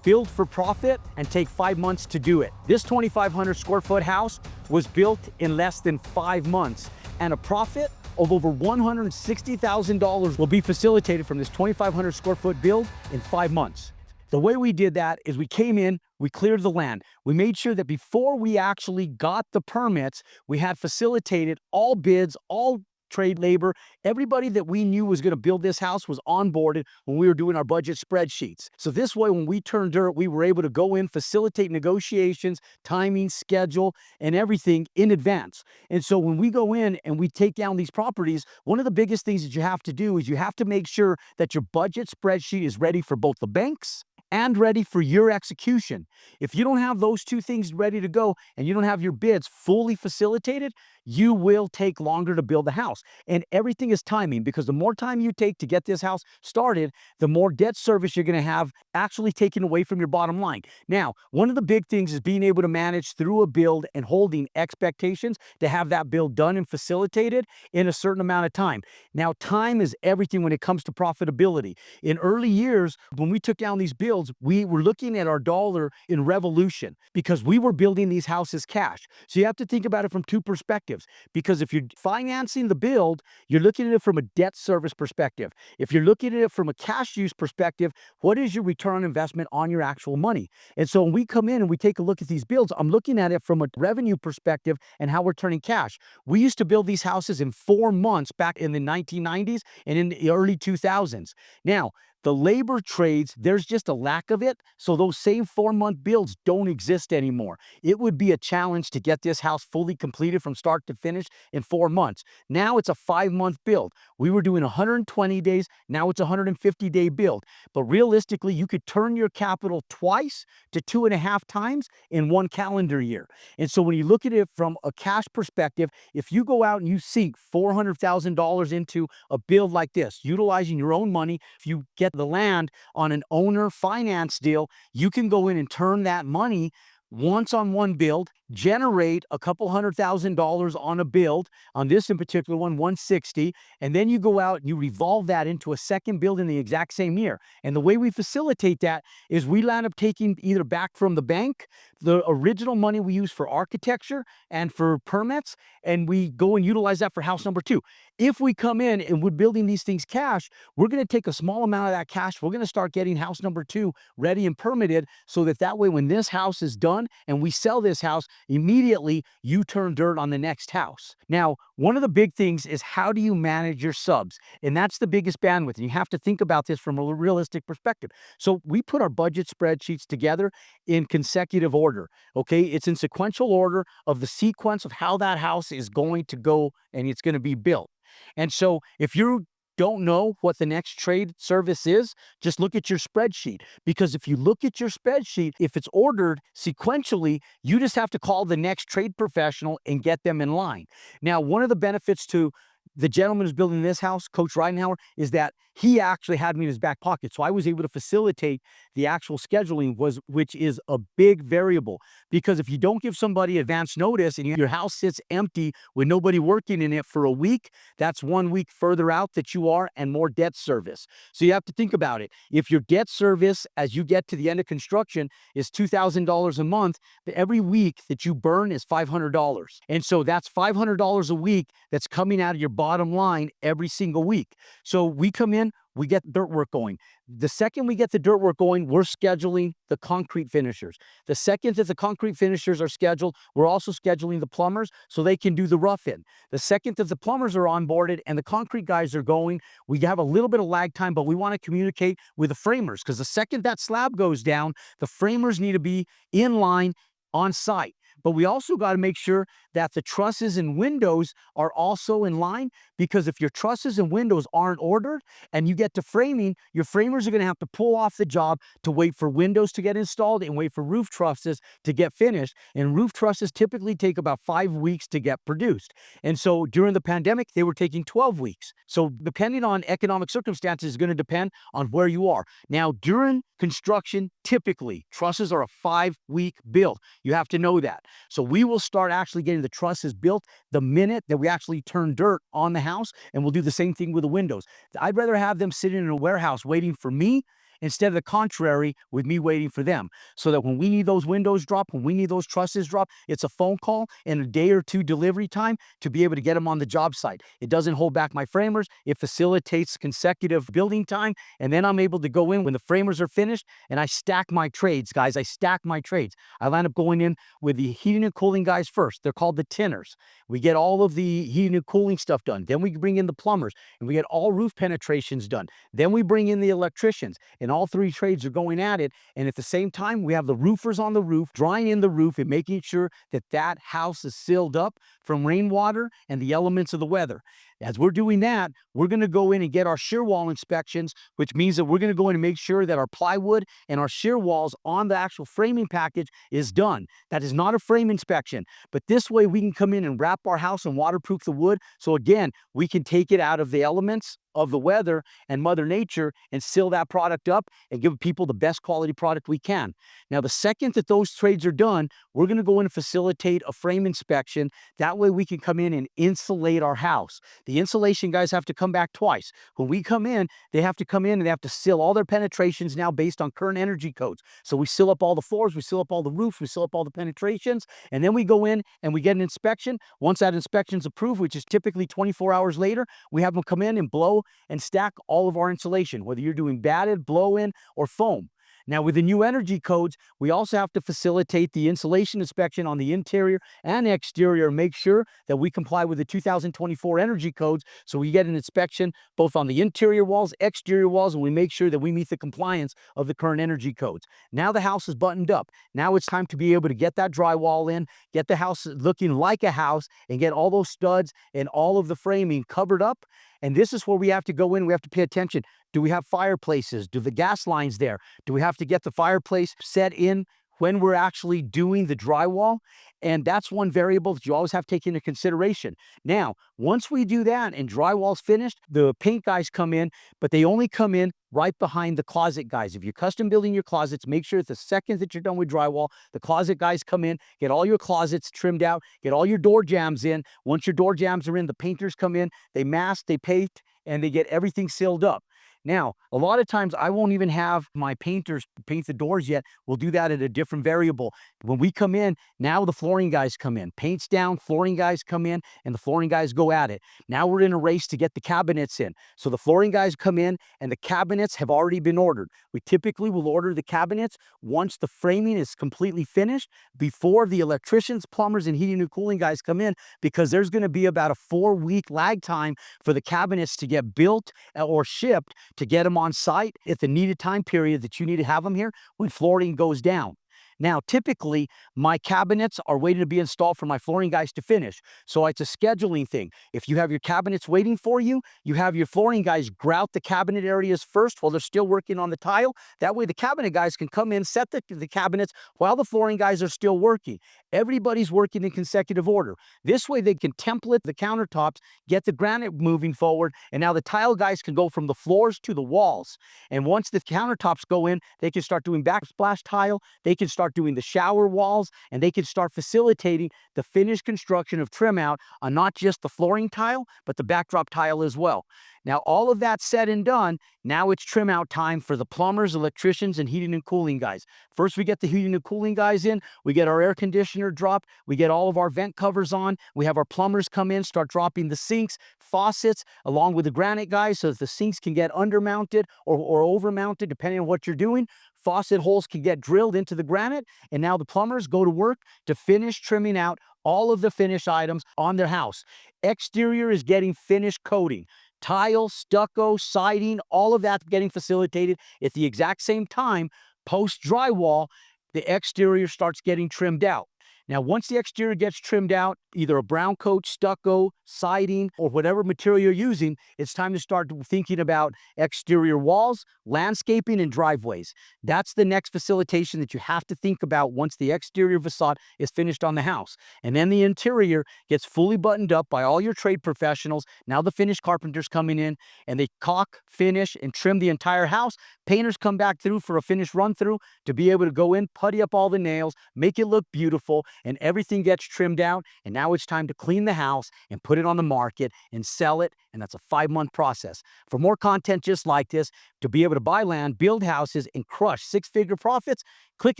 build for profit and take 5 months to do it. This 2,500 square foot house was built in less than 5 months, and a profit of over $160,000 will be facilitated from this 2,500 square foot build in 5 months. The way we did that is we came in, we cleared the land. We made sure that before we actually got the permits, we had facilitated all bids, all trade labor. Everybody that we knew was going to build this house was onboarded when we were doing our budget spreadsheets. So this way, when we turned dirt, we were able to go in, facilitate negotiations, timing, schedule, and everything in advance. And so when we go in and we take down these properties, one of the biggest things that you have to do is you have to make sure that your budget spreadsheet is ready for both the banks and ready for your execution. If you don't have those two things ready to go and you don't have your bids fully facilitated, you will take longer to build the house. And everything is timing, because the more time you take to get this house started, the more debt service you're going to have actually taken away from your bottom line. Now, one of the big things is being able to manage through a build and holding expectations to have that build done and facilitated in a certain amount of time. Now, time is everything when it comes to profitability. In early years, when we took down these builds, we were looking at our dollar in revolution because we were building these houses cash. So you have to think about it from two perspectives. Because if you're financing the build, you're looking at it from a debt service perspective. If you're looking at it from a cash use perspective, what is your return on investment on your actual money? And so when we come in and we take a look at these builds, I'm looking at it from a revenue perspective and how we're turning cash. We used to build these houses in 4 months back in the 1990s and in the early 2000s. Now, the labor trades, there's just a lack of it. So those same 4-month builds don't exist anymore. It would be a challenge to get this house fully completed from start to finish in 4 months. Now it's a 5-month build. We were doing 120 days. Now it's a 150-day build. But realistically, you could turn your capital twice to 2.5 times in 1 calendar year. And so when you look at it from a cash perspective, if you go out and you sink $400,000 into a build like this, utilizing your own money, if you get the land on an owner finance deal, you can go in and turn that money once on one build, generate a couple $100,000 on a build, on this in particular one, 160, and then you go out and you revolve that into a second build in the exact same year. And the way we facilitate that is we land up taking either back from the bank the original money we use for architecture and for permits, and we go and utilize that for house number 2. If we come in and we're building these things cash, we're going to take a small amount of that cash. We're going to start getting house number 2 ready and permitted, so that way when this house is done and we sell this house, immediately you turn dirt on the next house. Now, one of the big things is, how do you manage your subs? And that's the biggest bandwidth. And you have to think about this from a realistic perspective. So we put our budget spreadsheets together in consecutive order. Okay, it's in sequential order of the sequence of how that house is going to go and it's going to be built. And so if you don't know what the next trade service is, just look at your spreadsheet. Because if you look at your spreadsheet, if it's ordered sequentially, you just have to call the next trade professional and get them in line. Now, one of the benefits to the gentleman who's building this house, Coach Ridenhour, is that he actually had me in his back pocket. So I was able to facilitate the actual scheduling, which is a big variable. Because if you don't give somebody advance notice and your house sits empty with nobody working in it for a week, that's 1 week further out that you are and more debt service. So you have to think about it. If your debt service, as you get to the end of construction, is $2,000 a month, every week that you burn is $500. And so that's $500 a week that's coming out of your bottom line every single week. So we come in, we get dirt work going. The second we get the dirt work going, we're scheduling the concrete finishers. The second that the concrete finishers are scheduled, we're also scheduling the plumbers so they can do the rough-in. The second that the plumbers are onboarded and the concrete guys are going, we have a little bit of lag time, but we want to communicate with the framers, because the second that slab goes down, the framers need to be in line on site. But we also got to make sure that the trusses and windows are also in line, because if your trusses and windows aren't ordered and you get to framing, your framers are going to have to pull off the job to wait for windows to get installed and wait for roof trusses to get finished. And roof trusses typically take about 5 weeks to get produced. And so during the pandemic, they were taking 12 weeks. So depending on economic circumstances is going to depend on where you are. Now, during construction, typically trusses are a 5-week build. You have to know that. So we will start actually getting the trusses built the minute that we actually turn dirt on the house, and we'll do the same thing with the windows. I'd rather have them sitting in a warehouse waiting for me instead of the contrary with me waiting for them. So that when we need those windows dropped, when we need those trusses dropped, it's a phone call and a day or two delivery time to be able to get them on the job site. It doesn't hold back my framers. It facilitates consecutive building time. And then I'm able to go in when the framers are finished and I stack my trades, guys. I stack my trades. I land up going in with the heating and cooling guys first. They're called the tinners. We get all of the heating and cooling stuff done. Then we bring in the plumbers and we get all roof penetrations done. Then we bring in the electricians and all three trades are going at it. And at the same time, we have the roofers on the roof, drying in the roof and making sure that that house is sealed up from rainwater and the elements of the weather. As we're doing that, we're going to go in and get our shear wall inspections, which means that we're going to go in and make sure that our plywood and our shear walls on the actual framing package is done. That is not a frame inspection, but this way we can come in and wrap our house and waterproof the wood. So again, we can take it out of the elements of the weather and Mother Nature and seal that product up and give people the best quality product we can. Now, the second that those trades are done, we're going to go in and facilitate a frame inspection. That way we can come in and insulate our house. The insulation guys have to come back twice. When we come in, they have to come in and they have to seal all their penetrations now based on current energy codes. So we seal up all the floors, we seal up all the roofs, we seal up all the penetrations, and then we go in and we get an inspection. Once that inspection's approved, which is typically 24 hours later, we have them come in and blow and stack all of our insulation, whether you're doing batted, blow-in, or foam. Now, with the new energy codes, we also have to facilitate the insulation inspection on the interior and exterior, make sure that we comply with the 2024 energy codes. So we get an inspection both on the interior walls, exterior walls, and we make sure that we meet the compliance of the current energy codes. Now the house is buttoned up. Now it's time to be able to get that drywall in, get the house looking like a house, and get all those studs and all of the framing covered up. And this is where we have to go in. We have to pay attention. Do we have fireplaces? Do the gas lines there? Do we have to get the fireplace set in when we're actually doing the drywall? And that's one variable that you always have to take into consideration. Now, once we do that and drywall's finished, the paint guys come in, but they only come in right behind the closet guys. If you're custom building your closets, make sure that the second that you're done with drywall, the closet guys come in, get all your closets trimmed out, get all your door jambs in. Once your door jambs are in, the painters come in, they mask, they paint, and they get everything sealed up. Now, a lot of times I won't even have my painters paint the doors yet. We'll do that at a different variable. When we come in, now the flooring guys come in. Paint's down, flooring guys come in, and the flooring guys go at it. Now we're in a race to get the cabinets in. So the flooring guys come in, and the cabinets have already been ordered. We typically will order the cabinets once the framing is completely finished, before the electricians, plumbers, and heating and cooling guys come in, because there's going to be about a 4-week lag time for the cabinets to get built or shipped to get them on site at the needed time period that you need to have them here when flooring goes down. Now, typically, my cabinets are waiting to be installed for my flooring guys to finish. So it's a scheduling thing. If you have your cabinets waiting for you, you have your flooring guys grout the cabinet areas first while they're still working on the tile. That way, the cabinet guys can come in, set the cabinets while the flooring guys are still working. Everybody's working in consecutive order. This way, they can template the countertops, get the granite moving forward, and now the tile guys can go from the floors to the walls. And once the countertops go in, they can start doing backsplash tile. They can start doing the shower walls, and they can start facilitating the finished construction of trim out on not just the flooring tile, but the backdrop tile as well. Now, all of that said and done, now it's trim out time for the plumbers, electricians, and heating and cooling guys. First, we get the heating and cooling guys in. We get our air conditioner dropped. We get all of our vent covers on. We have our plumbers come in, start dropping the sinks, faucets, along with the granite guys, so that the sinks can get undermounted or overmounted, depending on what you're doing. Faucet holes can get drilled into the granite, and now the plumbers go to work to finish trimming out all of the finished items on their house. Exterior is getting finished coating. Tile, stucco, siding, all of that getting facilitated at the exact same time. Post drywall, the exterior starts getting trimmed out. Now, once the exterior gets trimmed out, either a brown coat, stucco, siding, or whatever material you're using, it's time to start thinking about exterior walls, landscaping, and driveways. That's the next facilitation that you have to think about once the exterior facade is finished on the house. And then the interior gets fully buttoned up by all your trade professionals. Now the finished carpenters coming in, and they caulk, finish, and trim the entire house. Painters come back through for a finished run through to be able to go in, putty up all the nails, make it look beautiful. and everything gets trimmed out, and now it's time to clean the house and put it on the market and sell it, and that's a 5-month process. For more content just like this, to be able to buy land, build houses, and crush 6-figure profits, click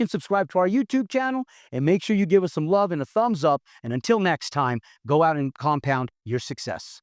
and subscribe to our YouTube channel, and make sure you give us some love and a thumbs up. And until next time, go out and compound your success.